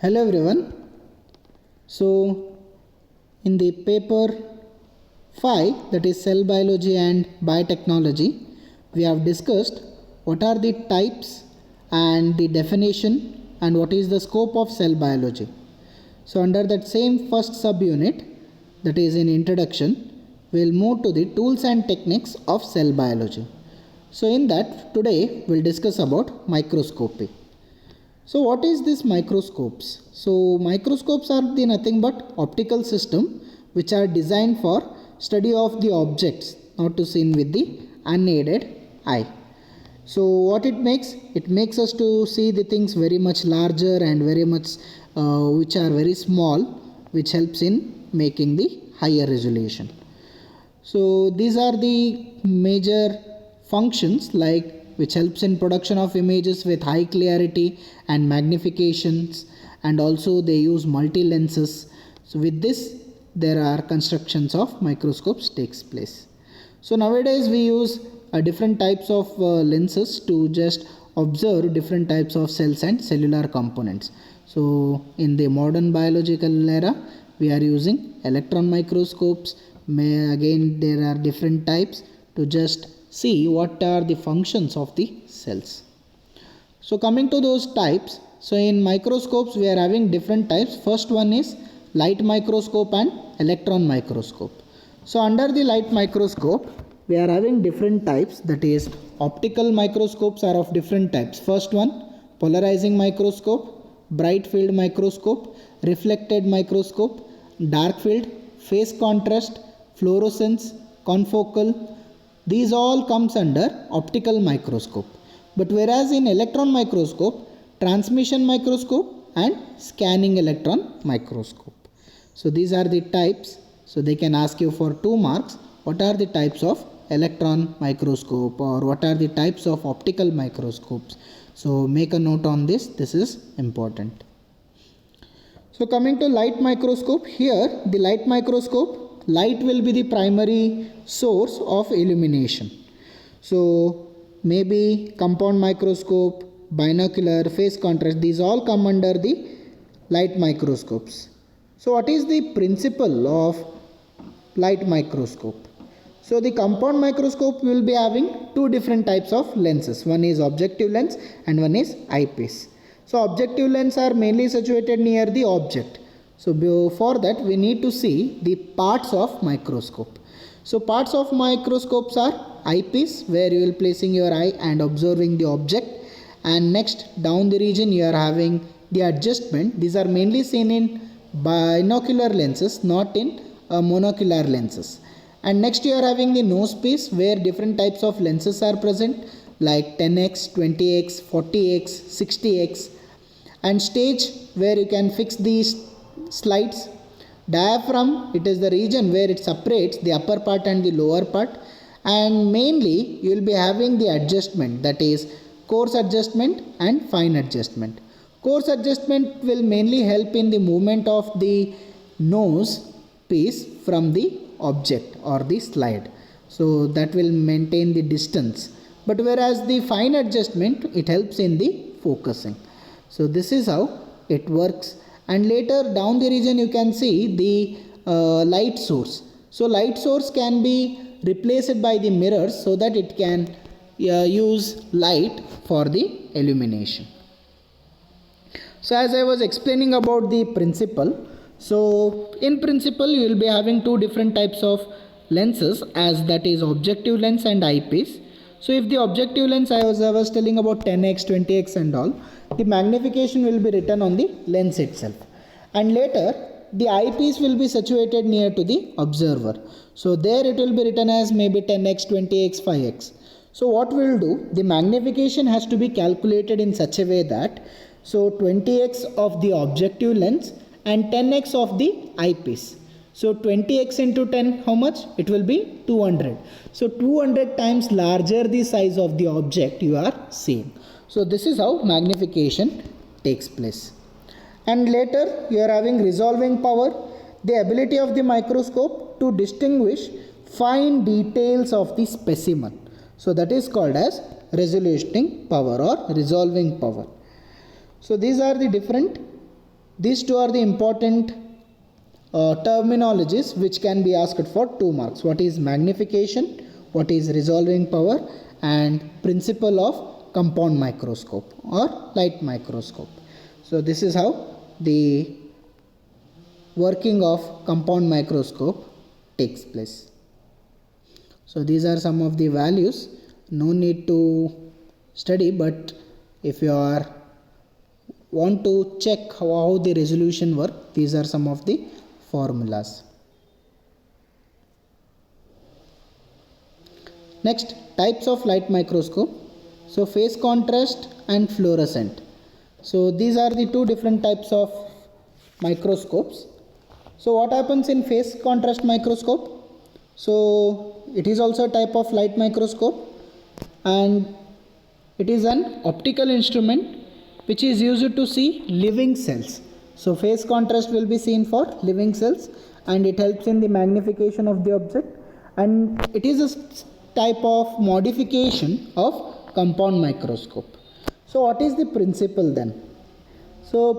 Hello everyone. So in the paper 5, that is cell biology and biotechnology, we have discussed what are the types and the definition and what is the scope of cell biology. So under that same first subunit, that is in introduction, we will move to the tools and techniques of cell biology. So in that today we will discuss about microscopy. So what is this microscopes? So microscopes are the nothing but optical system which are designed for study of the objects not to seen with the unaided eye. So what it makes? It makes us to see the things very much larger and very much which are very small, which helps in making the higher resolution. So these are the major functions like which helps in production of images with high clarity and magnifications, and also they use multi lenses. So with this there are constructions of microscopes takes place. So nowadays we use different types of lenses to just observe different types of cells and cellular components. So in the modern biological era we are using electron microscopes. Again there are different types to just see what are the functions of the cells. So coming to those types, so in microscopes we are having different types. First one is light microscope and electron microscope. So under the light microscope we are having different types, that is optical microscopes are of different types. First one, polarizing microscope, bright field microscope, reflected microscope, dark field, phase contrast, fluorescence, confocal. These all comes under optical microscope. But whereas in electron microscope, transmission microscope and scanning electron microscope. So these are the types. So they can ask you for 2 marks. What are the types of electron microscope or what are the types of optical microscopes? So make a note on this. This is important. So coming to light microscope, here the light microscope, light will be the primary source of illumination. So maybe compound microscope, binocular, phase contrast, these all come under the light microscopes. So what is the principle of light microscope? So the compound microscope will be having 2 different types of lenses. One is objective lens and one is eyepiece. So objective lens are mainly situated near the object. So before that we need to see the parts of microscope. So parts of microscopes are eyepiece, where you will placing your eye and observing the object, and next down the region you are having the adjustment. These are mainly seen in binocular lenses, not in monocular lenses. And next you are having the nose piece, where different types of lenses are present like 10x, 20x, 40x, 60x, and stage where you can fix these slides. Diaphragm, it is the region where it separates the upper part and the lower part, and mainly you will be having the adjustment, that is coarse adjustment and fine adjustment. Coarse adjustment will mainly help in the movement of the nose piece from the object or the slide, so that will maintain the distance. But whereas the fine adjustment, it helps in the focusing. So this is how it works. And later down the region you can see the light source. So light source can be replaced by the mirrors so that it can use light for the illumination. So as I was explaining about the principle, so in principle you will be having 2 different types of lenses, as that is objective lens and eyepiece. So if the objective lens, I was telling about 10x, 20x and all, the magnification will be written on the lens itself, and later the eyepiece will be situated near to the observer. So there it will be written as maybe 10x, 20x, 5x. So what we will do, the magnification has to be calculated in such a way that, so 20x of the objective lens and 10x of the eyepiece. So 20x into 10, how much? It will be 200. So 200 times larger the size of the object you are seeing. So this is how magnification takes place. And later you are having resolving power, the ability of the microscope to distinguish fine details of the specimen. So that is called as resolutioning power or resolving power. So these are the different These two are the important terminologies which can be asked for 2 marks. What is magnification, what is resolving power, and principle of compound microscope or light microscope. So this is how the working of compound microscope takes place. So these are some of the values. No need to study, but if you want to check how the resolution work, these are some of the formulas. Next, types of light microscope. So phase contrast and fluorescent. So these are the two different types of microscopes. So what happens in phase contrast microscope? So it is also a type of light microscope, and it is an optical instrument which is used to see living cells. So phase contrast will be seen for living cells, and it helps in the magnification of the object, and it is a type of modification of compound microscope. So what is the principle then? So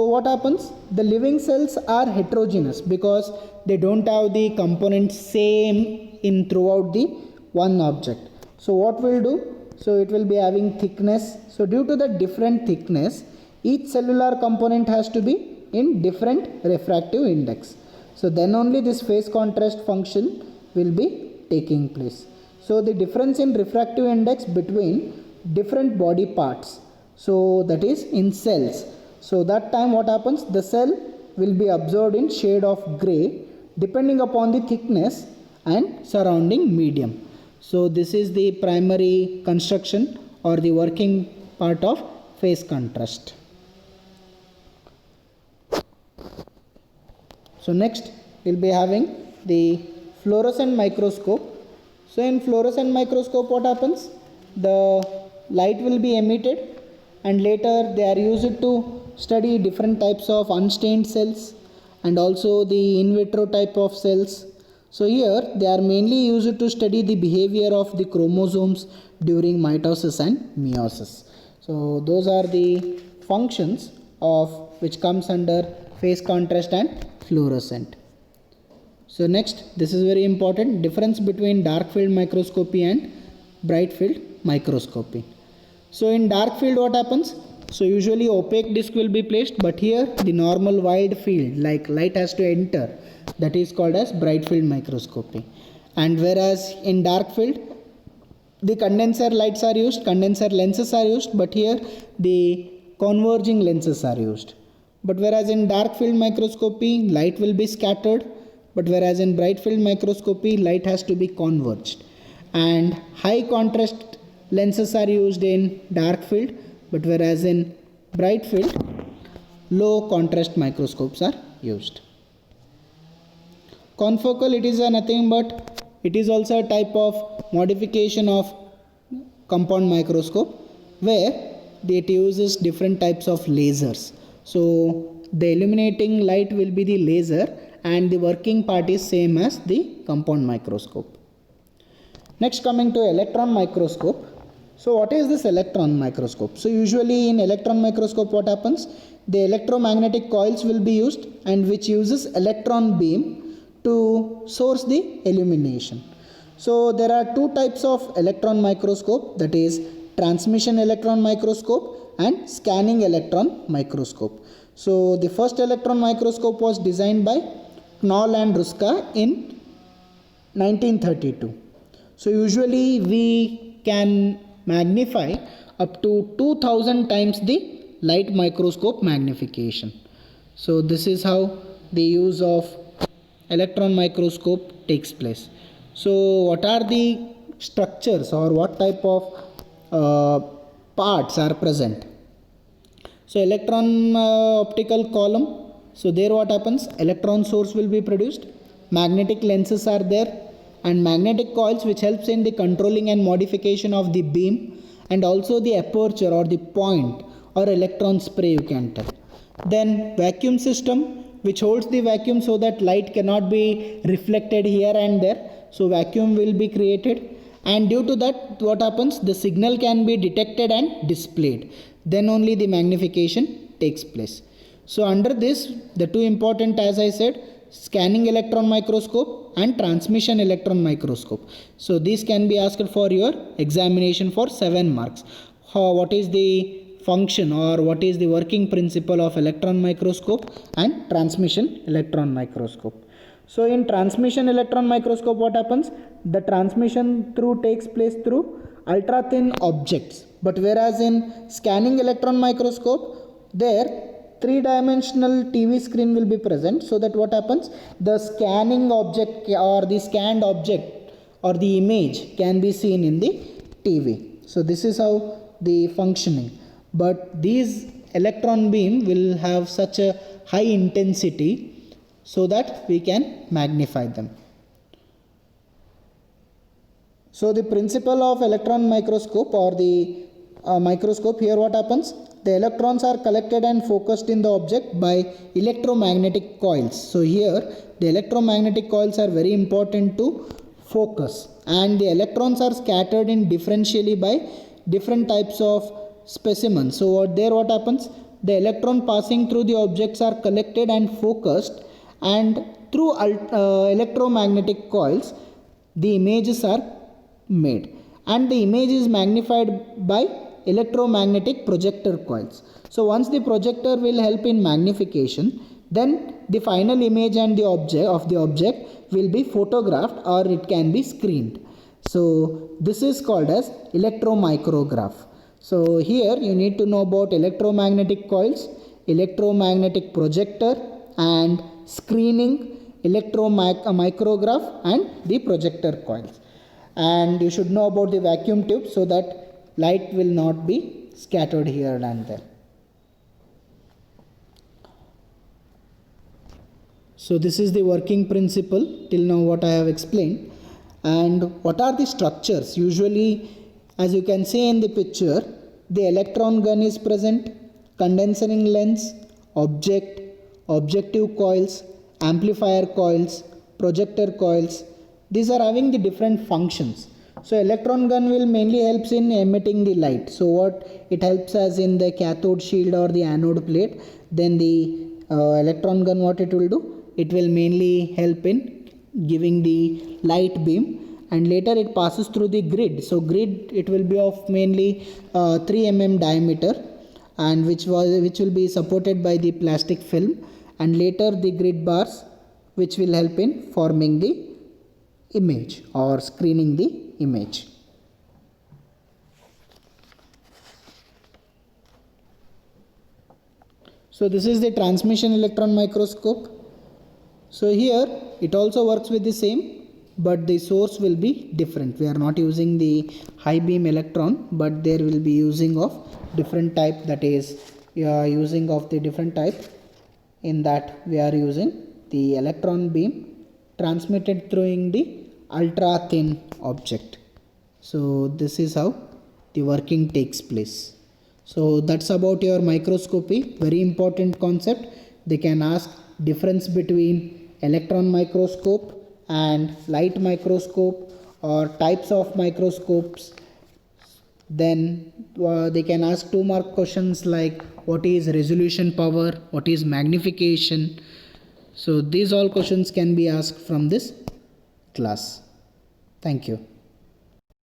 what happens? The living cells are heterogeneous because they don't have the components same in throughout the one object. So what will do? So it will be having thickness. So due to the different thickness, each cellular component has to be in different refractive index. So then only this phase contrast function will be taking place. So the difference in refractive index between different body parts, so that is in cells. So that time what happens? The cell will be absorbed in shade of grey depending upon the thickness and surrounding medium. So this is the primary construction or the working part of phase contrast. So next we'll be having the fluorescent microscope. So in fluorescent microscope what happens? The light will be emitted, and later they are used to study different types of unstained cells and also the in vitro type of cells. So here they are mainly used to study the behavior of the chromosomes during mitosis and meiosis. So those are the functions of which comes under phase contrast and fluorescent. So next, this is very important, difference between dark field microscopy and bright field microscopy. So in dark field what happens? So usually opaque disc will be placed, but here the normal wide field like light has to enter, that is called as bright field microscopy. And whereas in dark field the condenser lights are used, condenser lenses are used, but here the converging lenses are used. But whereas in dark field microscopy light will be scattered, but whereas in bright field microscopy light has to be converged. And high contrast lenses are used in dark field, but whereas in bright field low contrast microscopes are used. Confocal, it is nothing but it is also a type of modification of compound microscope where it uses different types of lasers. So the illuminating light will be the laser, and the working part is same as the compound microscope. Next, coming to electron microscope. So what is this electron microscope? So usually in electron microscope what happens? The electromagnetic coils will be used, and which uses electron beam to source the illumination. So there are two types of electron microscope, that is transmission electron microscope and scanning electron microscope. So the first electron microscope was designed by Knoll and Ruska in 1932. So usually we can magnify up to 2000 times the light microscope magnification. So this is how the use of electron microscope takes place. So what are the structures or what type of parts are present? So electron optical column. So there what happens? Electron source will be produced, magnetic lenses are there, and magnetic coils which helps in the controlling and modification of the beam, and also the aperture or the point or electron spray you can tell. Then vacuum system which holds the vacuum so that light cannot be reflected here and there. So vacuum will be created, and due to that what happens? The signal can be detected and displayed. Then only the magnification takes place. So under this, the two important, as I said, scanning electron microscope and transmission electron microscope. So these can be asked for your examination for 7 marks. What is the function or what is the working principle of electron microscope and transmission electron microscope? So in transmission electron microscope, what happens? The transmission takes place through ultra thin objects. But whereas in scanning electron microscope, there 3-dimensional TV screen will be present, so that what happens? The scanning object or the scanned object or the image can be seen in the TV. So this is how the functioning. But these electron beam will have such a high intensity so that we can magnify them. So the principle of electron microscope or the microscope, here what happens? The electrons are collected and focused in the object by electromagnetic coils. So here the electromagnetic coils are very important to focus, and the electrons are scattered in differentially by different types of specimens. So what happens? The electron passing through the objects are collected and focused, and through electromagnetic coils the images are made, and the image is magnified by electromagnetic projector coils. So once the projector will help in magnification, then the final image and the object will be photographed or it can be screened. So this is called as electromicrograph. So here you need to know about electromagnetic coils, electromagnetic projector, and screening, micrograph, and the projector coils. And you should know about the vacuum tube so that light will not be scattered here and there. So this is the working principle till now what I have explained. And what are the structures? Usually, as you can see in the picture, the electron gun is present, condensing lens, objective coils, amplifier coils, projector coils. These are having the different functions. So electron gun will mainly helps in emitting the light. So what it helps us in the cathode shield or the anode plate. Then the electron gun, what it will do? It will mainly help in giving the light beam, and later it passes through the grid. So grid, it will be of mainly 3 mm diameter, and which will be supported by the plastic film, and later the grid bars, which will help in forming the image or screening the image. So this is the transmission electron microscope. So here it also works with the same, but the source will be different. We are not using the high beam electron, but there will be using of different type, that is we are using of the different type. In that we are using the electron beam transmitted through the ultra thin object. So this is how the working takes place. So that's about your microscopy, very important concept. They can ask difference between electron microscope and light microscope, or types of microscopes. Then they can ask 2-mark questions like what is resolution power, what is magnification. So these all questions can be asked from this class. Thank you.